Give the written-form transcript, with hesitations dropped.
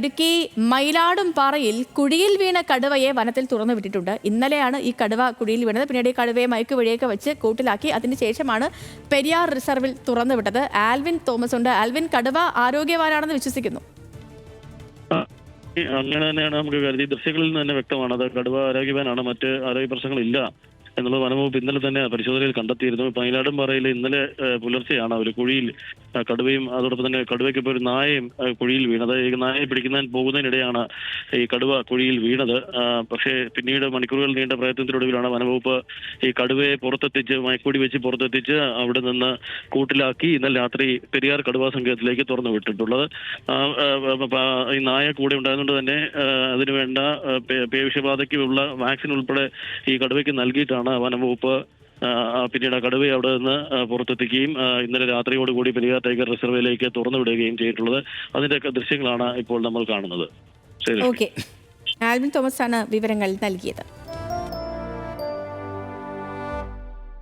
ഇടുക്കി മയിലാടുംപാറയിൽ കുഴിയിൽ വീണ കടുവയെ വനത്തിൽ തുറന്നുവിട്ടിട്ടുണ്ട്. ഇന്നലെയാണ് ഈ കടുവ കുഴിയിൽ വീണത്. പിന്നീട് ഈ കടുവയെ മയക്കുവഴിയൊക്കെ വെച്ച് കൂട്ടിലാക്കി. അതിനുശേഷമാണ് പെരിയാർ റിസർവിൽ തുറന്നുവിട്ടത്. ആൽവിൻ തോമസ് ഉണ്ട്. ആൽവിൻ, കടുവ ആരോഗ്യവാനാണെന്ന് വിശ്വസിക്കുന്നു. അങ്ങനെ തന്നെയാണ് നമുക്ക് കരുതി. ദൃശ്യങ്ങളിൽ നിന്ന് തന്നെ വ്യക്തമാണ് അത് കടുവ ആരോഗ്യവാനാണ്, മറ്റ് ആരോഗ്യ പ്രശ്നങ്ങളില്ല എന്നുള്ളത് വനംവകുപ്പ് ഇന്നലെ തന്നെ പരിശോധനയിൽ കണ്ടെത്തിയിരുന്നു. മയിലാടുംപാറയിൽ ഇന്നലെ പുലർച്ചെയാണ് ഒരു കുഴിയിൽ കടുവയും അതോടൊപ്പം തന്നെ കടുവയ്ക്ക് ഇപ്പോൾ ഒരു നായയും കുഴിയിൽ വീണത്. ഈ നായയെ പിടിക്കുന്നതിന് പോകുന്നതിനിടെയാണ് ഈ കടുവ കുഴിയിൽ വീണത്. പക്ഷേ പിന്നീട് മണിക്കൂറുകൾ നീണ്ട പ്രയത്നത്തിനൊടുവിലാണ് വനംവകുപ്പ് ഈ കടുവയെ പുറത്തെത്തിച്ച് മയക്കൂടി വെച്ച് പുറത്തെത്തിച്ച് അവിടെ നിന്ന് കൂട്ടിലാക്കി ഇന്നലെ രാത്രി പെരിയാർ കടുവാ സങ്കേതത്തിലേക്ക് തുറന്നു വിട്ടിട്ടുള്ളത്. ഈ നായ കൂടെ ഉണ്ടായതുകൊണ്ട് തന്നെ അതിനുവേണ്ട പേവിഷബാധയ്ക്കുള്ള വാക്സിൻ ഉൾപ്പെടെ ഈ കടുവയ്ക്ക് നൽകിയിട്ടാണ് വനംവകുപ്പ് പിന്നീട് കടുവയെ അവിടെ നിന്ന് പുറത്തെത്തിക്കുകയും ഇന്നലെ രാത്രിയോടുകൂടി പെരിയാർ ടൈഗർ റിസർവിലേക്ക് തുറന്നുവിടുകയും ചെയ്തിട്ടുള്ളത്. അതിന്റെ ദൃശ്യങ്ങളാണ് ഇപ്പോൾ നമ്മൾ കാണുന്നത്. ശരി, ആൽവിൻ തോമസ് ആണ് വിവരങ്ങൾ നൽകിയത്.